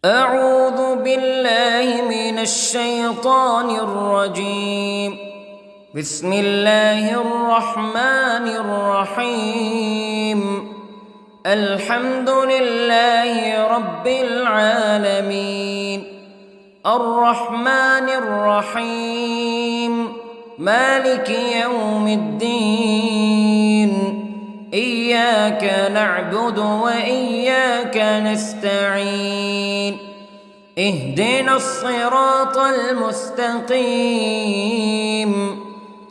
أعوذ بالله من الشيطان الرجيم. بسم الله الرحمن الرحيم. الحمد لله رب العالمين، الرحمن الرحيم، مالك يوم الدين. إياك نعبد وإياك نستعين. اهدنا الصراط المستقيم،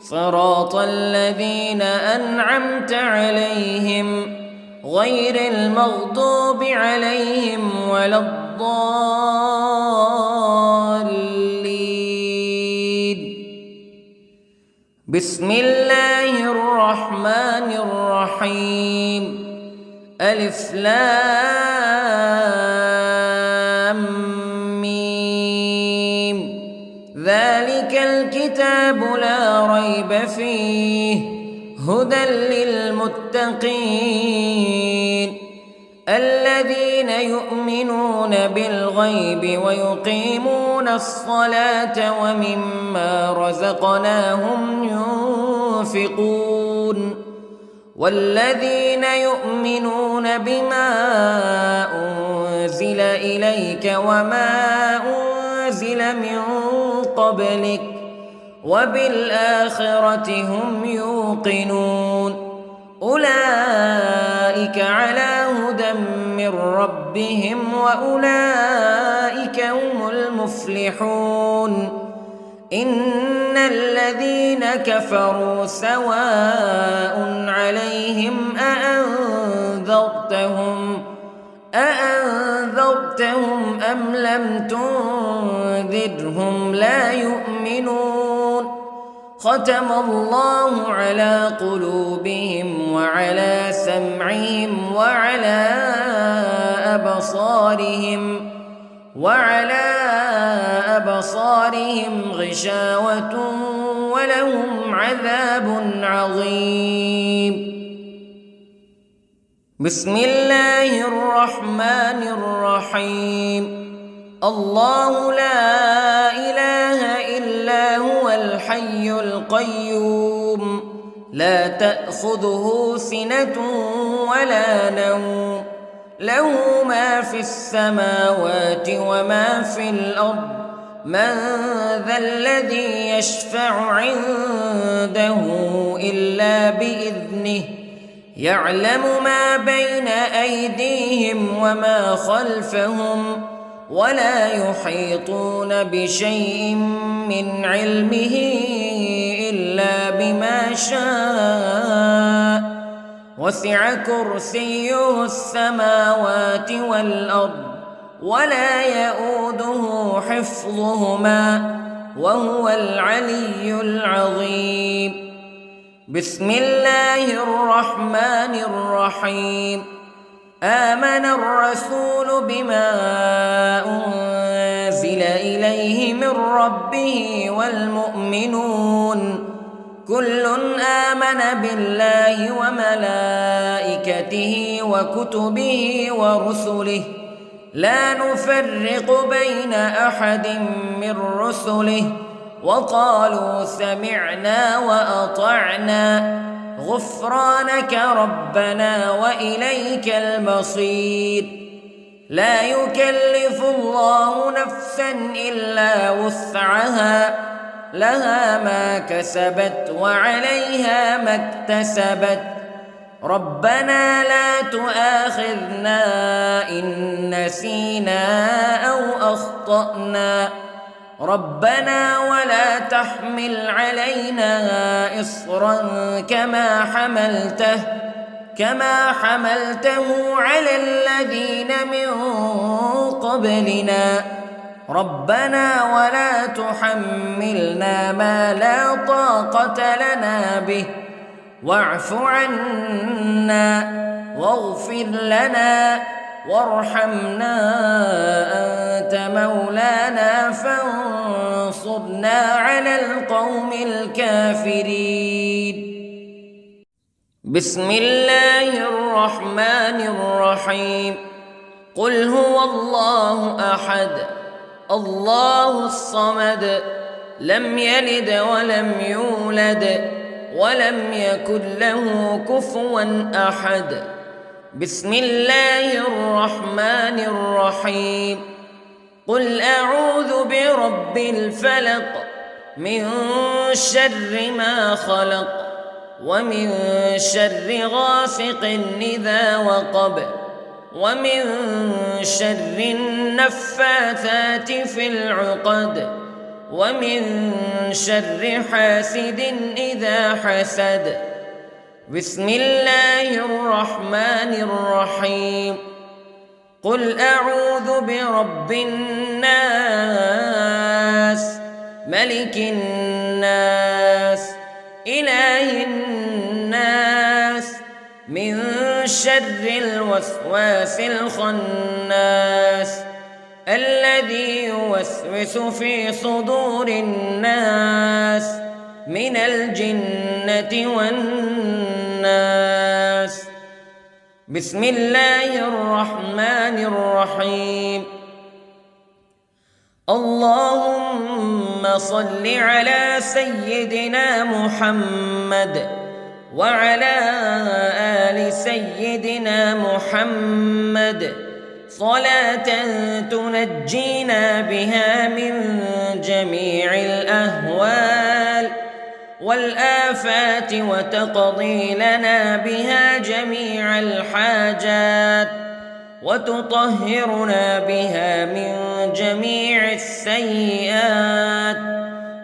صراط الذين أنعمت عليهم غير المغضوب عليهم ولا الضالين. بسم الله الرحمن الرحيم. ألف لام ميم. ذلك الكتاب لا ريب فيه هدى للمتقين الذين يؤمنون بالغيب ويقيمون الصلاة ومما رزقناهم ينفقون والذين يؤمنون بما أنزل إليك وما أنزل من قبلك وبالآخرة هم يوقنون. أولئك على هدى من ربهم وأولئك هم المفلحون. إن الذين كفروا سواء عليهم أأنذرتهم أم لم تنذرهم لا يؤمنون. ختم الله على قلوبهم وعلى سمعهم وعلى أبصارهم غشاوة ولهم عذاب عظيم. بسم الله الرحمن الرحيم. الله لا إله إلا هو الحي القيوم لا تأخذه سنة ولا نوم له ما في السماوات وما في الأرض. من ذا الذي يشفع عنده إلا بإذنه يعلم ما بين أيديهم وما خلفهم ولا يحيطون بشيء من علمه إلا بما شاء. وسع كرسيه السماوات والأرض ولا يؤوده حفظهما وهو العلي العظيم. بسم الله الرحمن الرحيم. آمن الرسول بما أنزل إليه من ربه والمؤمنون كل آمن بالله وملائكته وكتبه ورسله لا نفرق بين أحد من رسله وقالوا سمعنا وأطعنا غفرانك ربنا وإليك المصير. لا يكلف الله نفسا إلا وسعها لها ما كسبت وعليها ما اكتسبت. ربنا لا تؤاخذنا إن نسينا أو أخطأنا ربنا ولا تحمل علينا إصرا كما حملته على الذين من قبلنا ربنا ولا تحملنا ما لا طاقة لنا به واعف عنا واغفر لنا وارحمنا أنت مولانا فانصرنا على القوم الكافرين. بسم الله الرحمن الرحيم. قل هو الله أحد الله الصمد لم يلد ولم يولد ولم يكن له كفوا أحد. بسم الله الرحمن الرحيم. قل أعوذ برب الفلق من شر ما خلق ومن شر غاسق إذا وقب ومن شر النفاثات في العقد ومن شر حاسد إذا حسد. بسم الله الرحمن الرحيم. قل أعوذ برب الناس ملك الناس إله الناس من شر الوسواس الخناس الذي يوسوس في صدور الناس من الجنة والناس. بسم الله الرحمن الرحيم. اللهم صل على سيدنا محمد وعلى آل سيدنا محمد صلاة تنجينا بها من جميع الأهوال والآفات وتقضي لنا بها جميع الحاجات وتطهرنا بها من جميع السيئات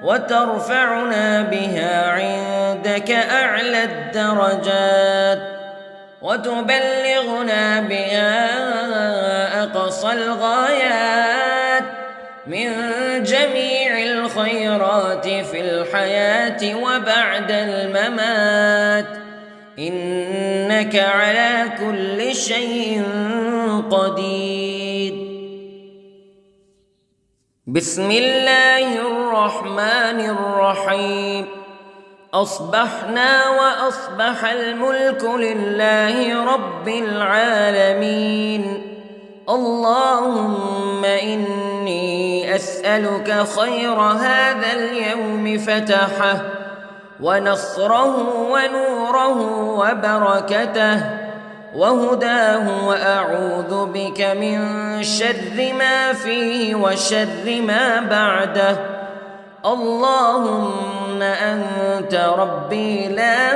وترفعنا بها عندك أعلى الدرجات وتبلغنا بها أقصى الغايات من جميع الخيرات في الحياة وبعد الممات إنك على كل شيء قدير. بسم الله الرحمن الرحيم. أصبحنا وأصبح الملك لله رب العالمين. اللهم إني أسألك خير هذا اليوم فتحه ونصره ونوره وبركته وهداه وأعوذ بك من شر ما فيه وشر ما بعده. اللهم أنت ربي لا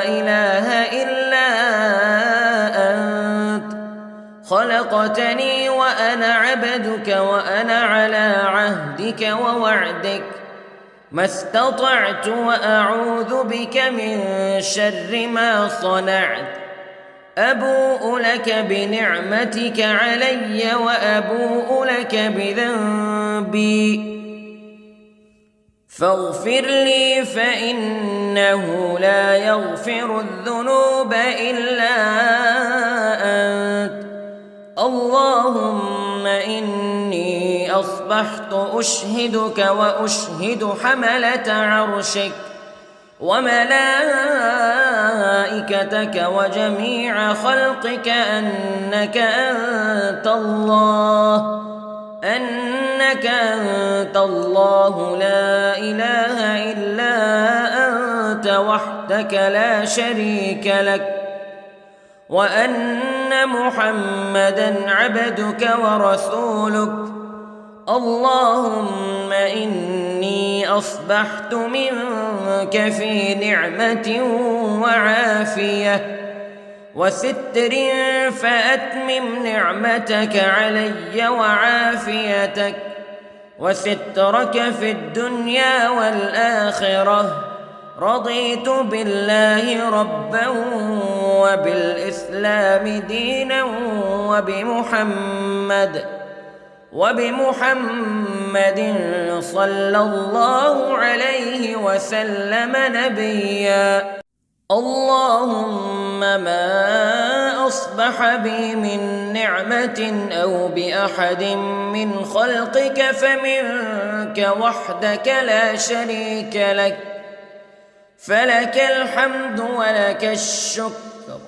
إله إلا أنت خلقتني وأنا عبدك وأنا على عهدك ووعدك ما استطعت وأعوذ بك من شر ما صنعت. أبوء لك بنعمتك علي وأبوء لك بذنبي فاغفر لي فإنه لا يغفر الذنوب إلا أنت. اللهم إني أصبحت أشهدك وأشهد حملة عرشك وملائكتك وجميع خلقك أنك أنت الله لا إله إلا أنت وحدك لا شريك لك وأن محمدًا عبدك ورسولك. اللهم إني أصبحت منك في نعمة وعافية وستر فأتمم نعمتك علي وعافيتك وسترك في الدنيا والآخرة. رضيت بالله ربا وبالإسلام دينا وبمحمد صلى الله عليه وسلم نبيا. اللهم ما أصبح بي من نعمة أو بأحد من خلقك فمنك وحدك لا شريك لك فلك الحمد ولك الشكر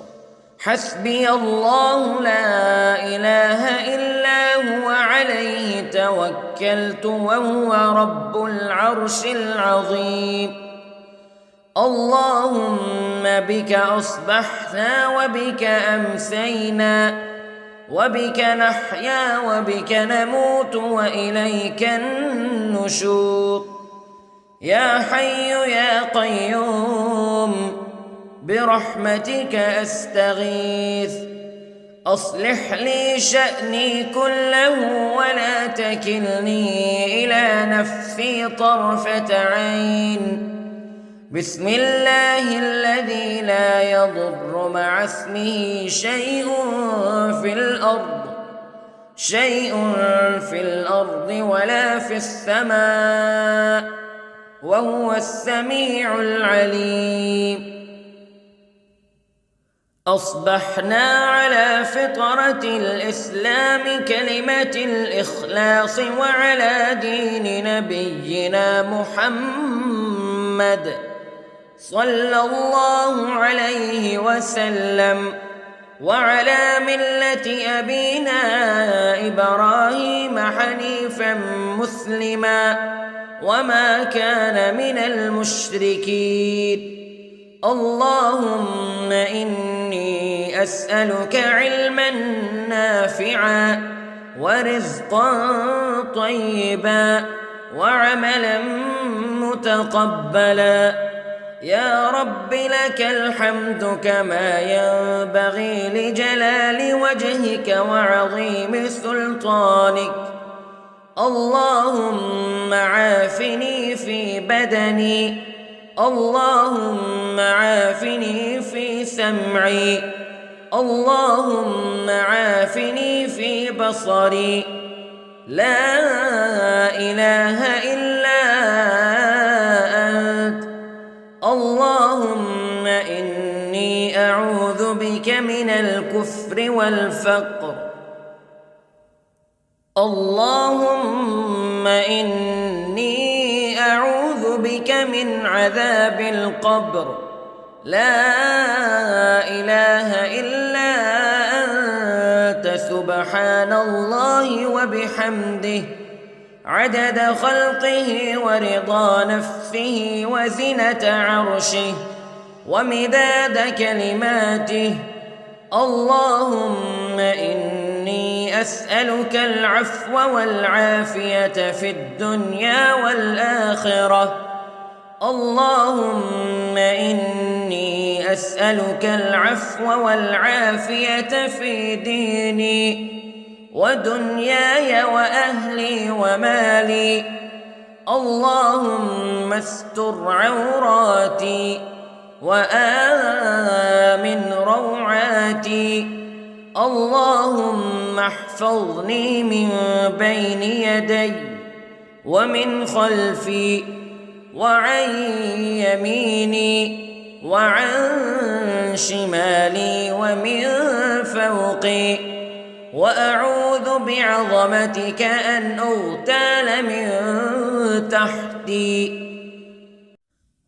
حسبي الله لا إله إلا هو عليه توكلت وهو رب العرش العظيم. اللهم بك أصبحنا وبك أمسينا وبك نحيا وبك نموت وإليك النشور. يا حي يا قيوم برحمتك أستغيث، أصلح لي شأني كله ولا تكلني إلى نفسي طرفة عين. بسم الله الذي لا يضر مع اسمه شيء في الأرض ولا في السماء وهو السميع العليم. أصبحنا على فطرة الإسلام كلمة الإخلاص وعلى دين نبينا محمد صلى الله عليه وسلم وعلى ملة أبينا إبراهيم حنيفا مسلما وما كان من المشركين. اللهم إني أسألك علما نافعا ورزقا طيبا وعملا متقبلا. يا رب لك الحمد كما ينبغي لجلال وجهك وعظيم سلطانك. اللهم عافني في بدني، اللهم عافني في سمعي، اللهم عافني في بصري. لا إله إلا أنت. اللهم إني أعوذ بك من الكفر والفقر. اللهم إني أعوذ بك من عذاب القبر. لا إله إلا أنت سبحان الله وبحمده عدد خلقه ورضا نفسه وزنة عرشه ومداد كلماته. اللهم إني أسألك العفو والعافية في الدنيا والآخرة. اللهم إني أسألك العفو والعافية في ديني ودنياي وأهلي ومالي. اللهم استر عوراتي وآمن روعاتي. اللهم احفظني من بين يدي ومن خلفي وعن يميني وعن شمالي ومن فوقي، وأعوذ بعظمتك أن أغتال من تحتي.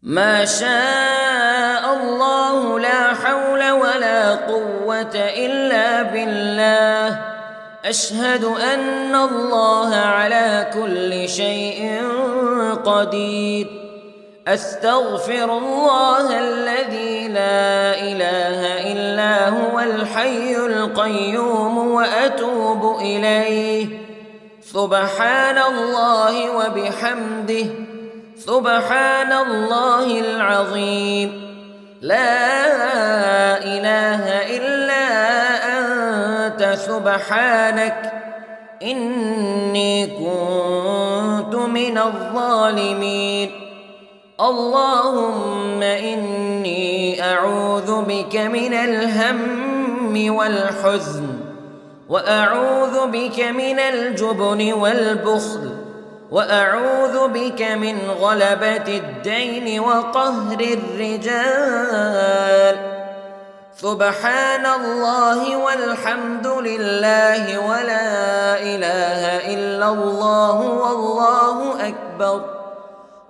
ما شاء الله لا حول ولا قوة إلا بالله. أشهد أن الله على كل شيء قدير. أستغفر الله الذي لا إله إلا هو الحي القيوم وأتوب إليه. سبحان الله وبحمده سبحان الله العظيم. لا إله إلا أنت سبحانك إني كنت من الظالمين. اللهم إني أعوذ بك من الهم والحزن، وأعوذ بك من الجبن والبخل، وأعوذ بك من غلبة الدين وقهر الرجال. سبحان الله والحمد لله ولا إله إلا الله والله أكبر.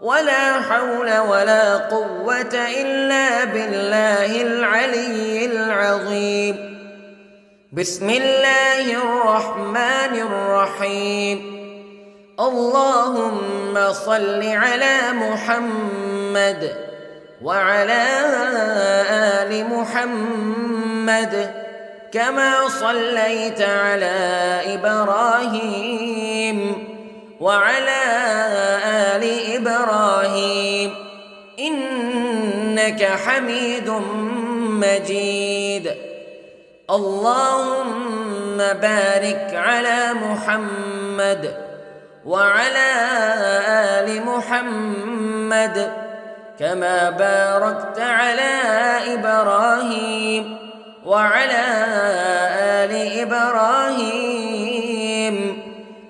ولا حول ولا قوة إلا بالله العلي العظيم. بسم الله الرحمن الرحيم. اللهم صل على محمد وعلى آل محمد كما صليت على إبراهيم وعلى آل إبراهيم إنك حميد مجيد. اللهم بارك على محمد وعلى آل محمد كما باركت على إبراهيم وعلى آل إبراهيم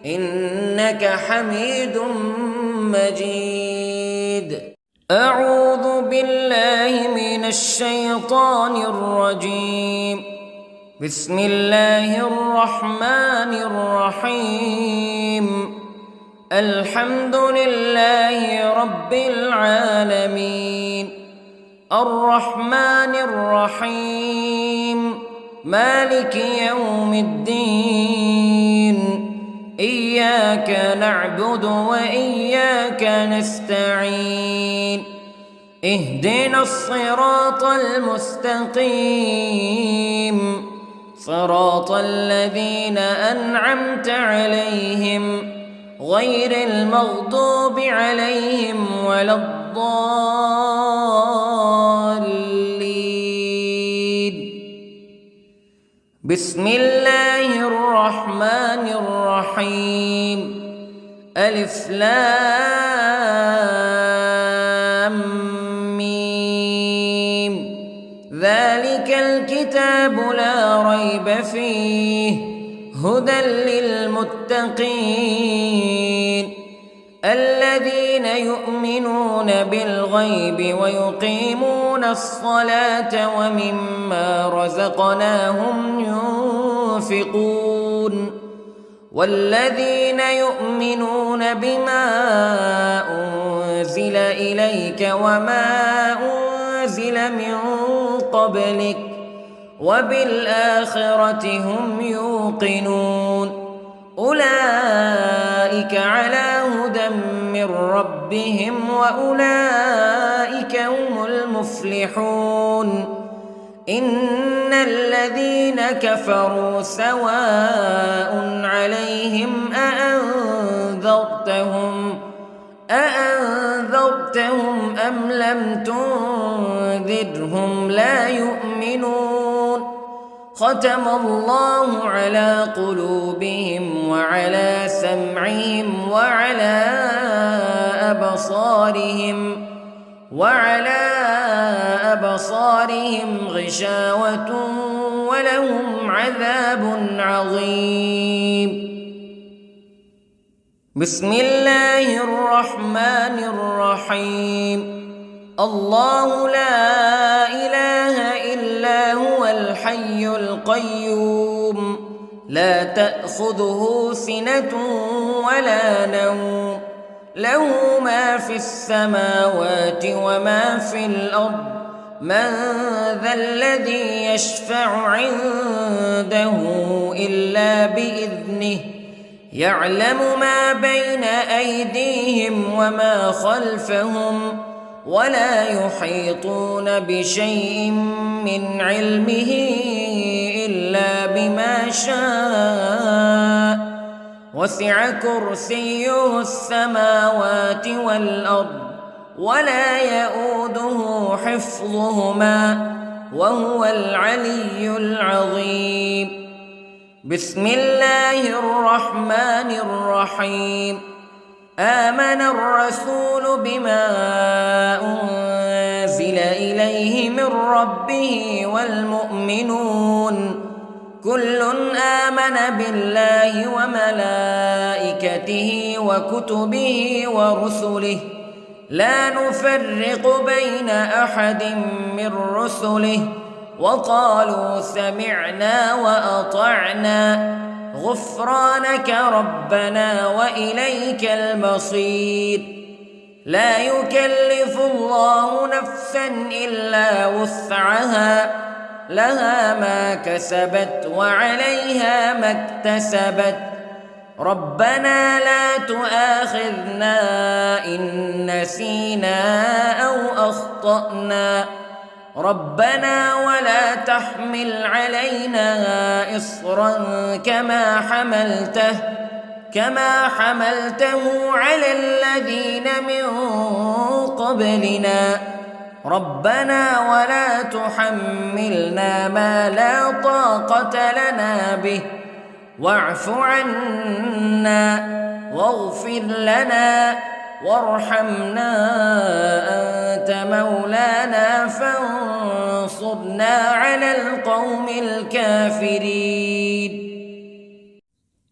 إنك حميد مجيد. أعوذ بالله من الشيطان الرجيم. بسم الله الرحمن الرحيم. الحمد لله رب العالمين الرحمن الرحيم مالك يوم الدين إياك نعبد وإياك نستعين اهدنا الصراط المستقيم صراط الذين أنعمت عليهم غير المغضوب عليهم ولا الضالين. بسم الله الرحمن الرحيم. ألف لام ميم. ذلك الكتاب لا ريب فيه هدى للمتقين الذين يؤمنون بالغيب ويقيمون الصلاة ومما رزقناهم ينفقون والذين يؤمنون بما أنزل إليك وما أنزل من قبلك وبالآخرة هم يوقنون أولئك على هدى من ربهم وأولئك هم المفلحون. إن الذين كفروا سواء عليهم أأنذرتهم أم لم تنذرهم لا يؤمنون. ختم الله على قلوبهم وعلى سمعهم وعلى أبصارهم غشاوة ولهم عذاب عظيم. بسم الله الرحمن الرحيم. الله لا إله إلا هو الحي القيوم لا تأخذه سنة ولا نوم له ما في السماوات وما في الأرض من ذا الذي يشفع عنده إلا بإذنه يعلم ما بين أيديهم وما خلفهم ولا يحيطون بشيء من علمه إلا بما شاء وسع كرسيه السماوات والأرض ولا يؤوده حفظهما وهو العلي العظيم. بسم الله الرحمن الرحيم. آمن الرسول بما أنزل إليه من ربه والمؤمنون كل آمن بالله وملائكته وكتبه ورسله لا نفرق بين أحد من رسله وقالوا سمعنا وأطعنا غفرانك ربنا وإليك المصير. لا يكلف الله نفسا إلا وسعها لها ما كسبت وعليها ما اكتسبت ربنا لا تؤاخذنا إن نسينا أو أخطأنا ربنا ولا تحمل علينا إصرا كما حملته على الذين من قبلنا ربنا ولا تحملنا ما لا طاقة لنا به واعف عنا واغفر لنا وارحمنا أنت مولانا فانصرنا على القوم الكافرين.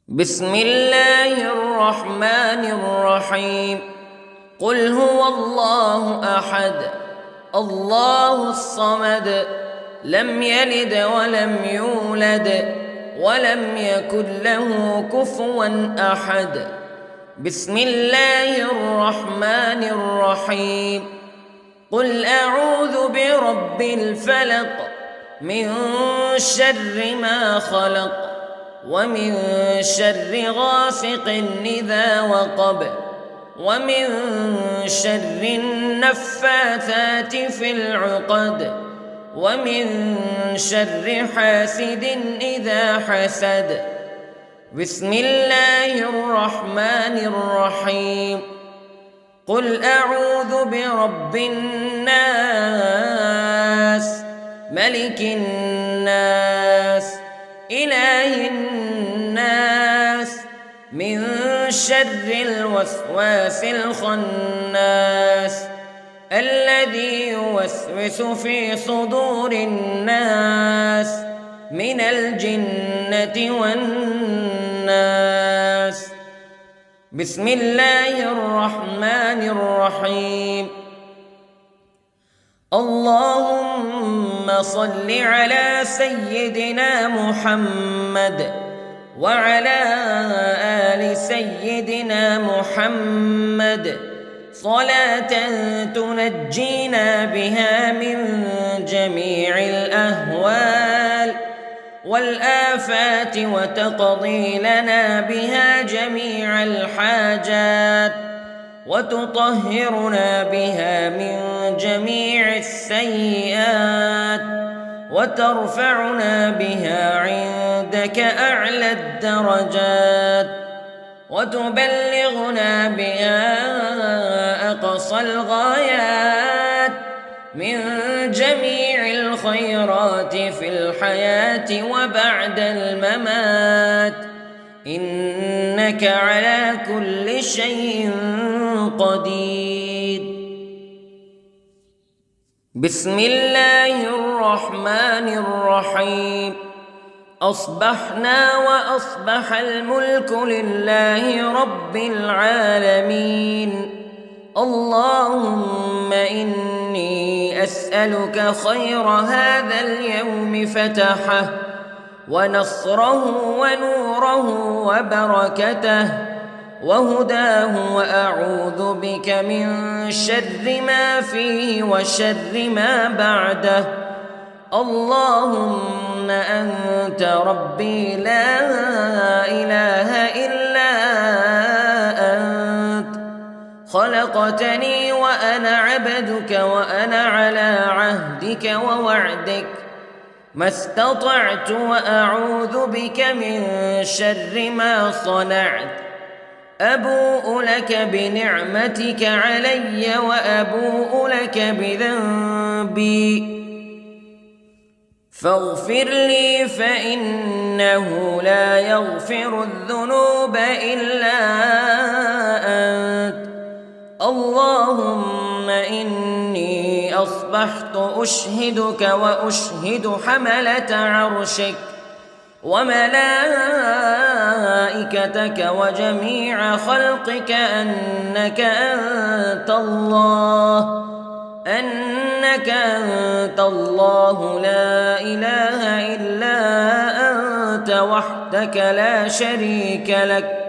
بسم الله الرحمن الرحيم. قل هو الله أحد الله الصمد لم يلد ولم يولد ولم يكن له كفوا أحد. بسم الله الرحمن الرحيم. قل أعوذ برب الفلق من شر ما خلق ومن شر غاسق إذا وقب ومن شر النفاثات في العقد ومن شر حاسد إذا حسد. بسم الله الرحمن الرحيم. قل أعوذ برب الناس ملك الناس إله الناس من شر الوسواس الخناس الذي يوسوس في صدور الناس من الجنة والناس. بسم الله الرحمن الرحيم. اللهم صل على سيدنا محمد وعلى آل سيدنا محمد صلاة تنجينا بها من جميع الأهوال والآفات وتقضي لنا بها جميع الحاجات وتطهرنا بها من جميع السيئات وترفعنا بها عندك أعلى الدرجات وتبلغنا بها أقصى الغايات من جميع الخيرات في الحياة وبعد الممات إنك على كل شيء قدير. بسم الله الرحمن الرحيم. أصبحنا وأصبح الملك لله رب العالمين. اللهم إني أسألك خير هذا اليوم فتحه ونصره ونوره وبركته وهداه وأعوذ بك من شر ما فيه وشر ما بعده. اللهم أنت ربي لا إله إلا أنت خلقتني وأنا عبدك وأنا على عهدك ووعدك ما استطعت وأعوذ بك من شر ما صنعت. أبوء لك بنعمتك علي وأبوء لك بذنبي فاغفر لي فإنه لا يغفر الذنوب إلا أنت. اللهم إني أصبحت أشهدك وأشهد حملة عرشك وملائكتك وجميع خلقك أنك أنت الله لا إله إلا أنت وحدك لا شريك لك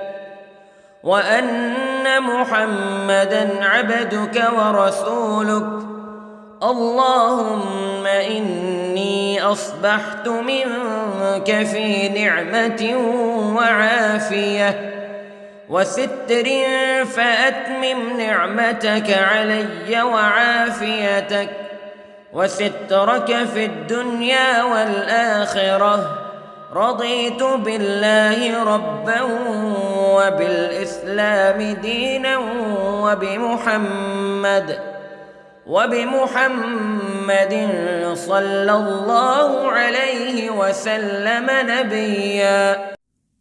وأن محمدًا عبدك ورسولك. اللهم إني أصبحت منك في نعمة وعافية وستر، فأتمم نعمتك علي وعافيتك وسترك في الدنيا والآخرة. رضيت بالله ربًا وبالإسلام دينًا وبمحمد صلى الله عليه وسلم نبيًا.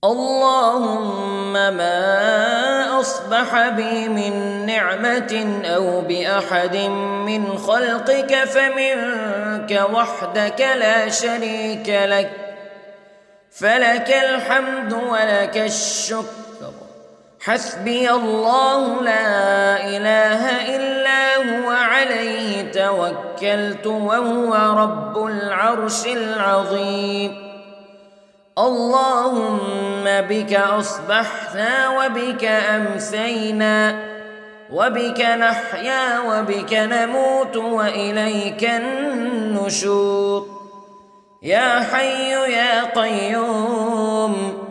اللهم ما أصبح بي من نعمة أو بأحد من خلقك فمنك وحدك لا شريك لك، فلك الحمد ولك الشكر. حسبي الله لا إله إلا هو، عليه توكلت وهو رب العرش العظيم. اللهم بك أصبحنا وبك أمسينا وبك نحيا وبك نموت وإليك النشور. يا حي يا قيوم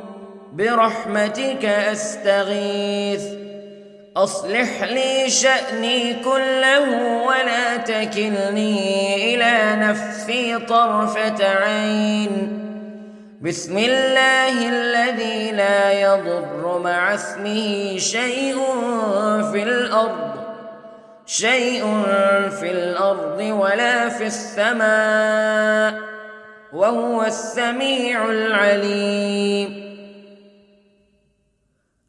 برحمتك أستغيث، أصلح لي شأني كله ولا تكلني إلى نفسي طرفة عين. بسم الله الذي لا يضر مع اسمه شيء في الأرض ولا في السماء، وهو السميع العليم.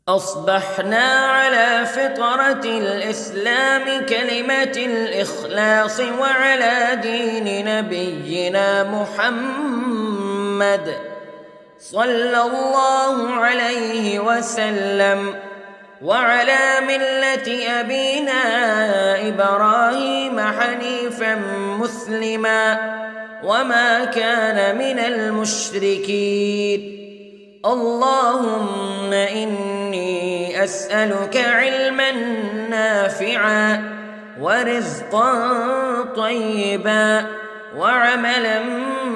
أصبحنا على فطرة الإسلام كلمة الإخلاص وعلى دين نبينا محمد صلى الله عليه وسلم، وعلى ملة أبينا إبراهيم حنيفا مسلما وما كان من المشركين. اللهم إني أسألك علما نافعا ورزقا طيبا وعملا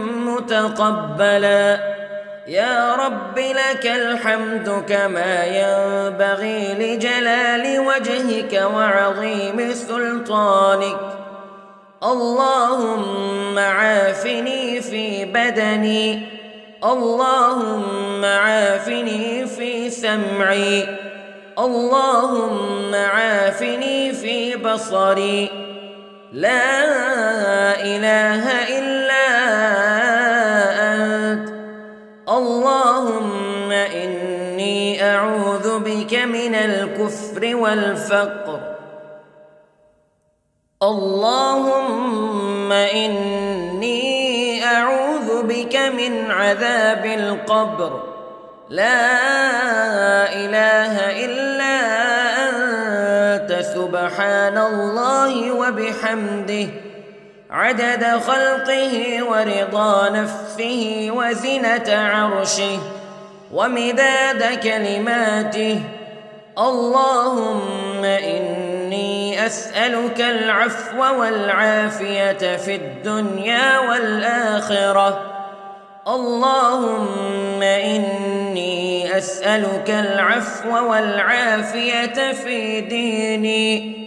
متقبلا. يا رب لك الحمد كما ينبغي لجلال وجهك وعظيم سلطانك. اللهم عافني في بدني، اللهم عافني في سمعي، اللهم عافني في بصري. لا إله إلا أنت. اللهم إني أعوذ بك من الكفر والفقر. اللهم إني أعوذ بك من عذاب القبر. لا إله إلا أنت، سبحان الله وبحمده، عدد خلقه ورضا نفسه وزنة عرشه ومداد كلماته. اللهم إني أسألك العفو والعافية في الدنيا والآخرة. اللهم إني أسألك العفو والعافية في ديني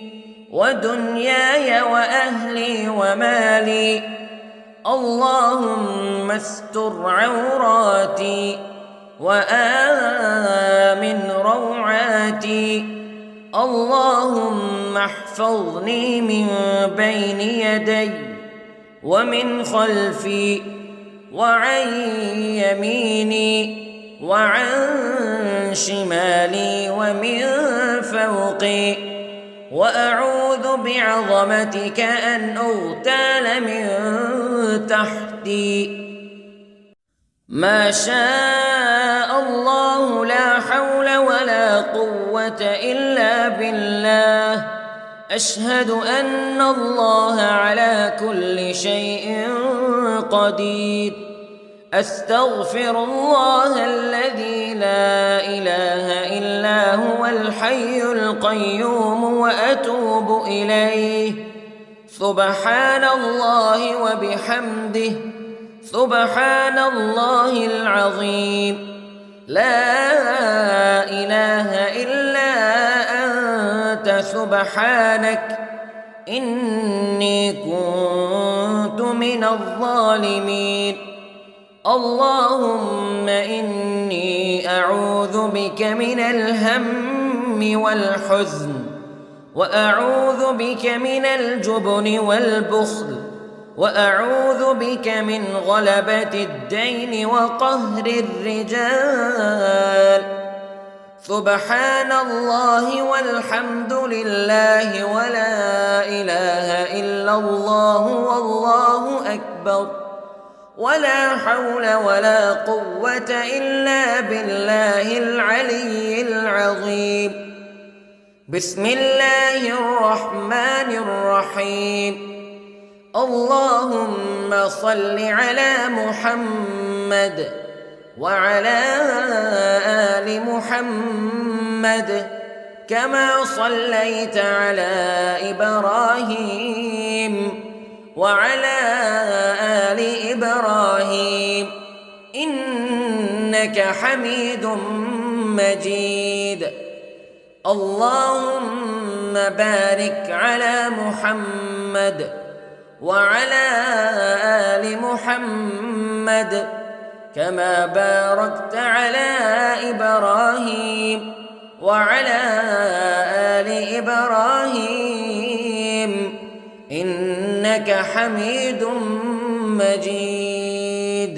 ودنياي وأهلي ومالي. اللهم استر عوراتي وآمن روعاتي. اللهم احفظني من بين يدي ومن خلفي وعن يميني وعن شمالي ومن فوقي، وأعوذ بعظمتك أن أغتال من تحتي. ما شاء الله، لا حول ولا قوة إلا بالله. أشهد أن الله على كل شيء قدير. أستغفر الله الذي لا إله إلا هو الحي القيوم وأتوب إليه. سبحان الله وبحمده، سبحان الله العظيم. لا إله إلا أنت سبحانك إني كنت من الظالمين. اللهم إني أعوذ بك من الهم والحزن، وأعوذ بك من الجبن والبخل، وأعوذ بك من غلبة الدين وقهر الرجال. سبحان الله والحمد لله ولا إله إلا الله والله أكبر، ولا حول ولا قوة إلا بالله العلي العظيم. بسم الله الرحمن الرحيم. اللهم صل على محمد وعلى آل محمد كما صليت على إبراهيم وعلى آل إبراهيم إنك حميد مجيد. اللهم بارك على محمد وعلى آل محمد كما باركت على إبراهيم وعلى آل إبراهيم إنك حميد مجيد.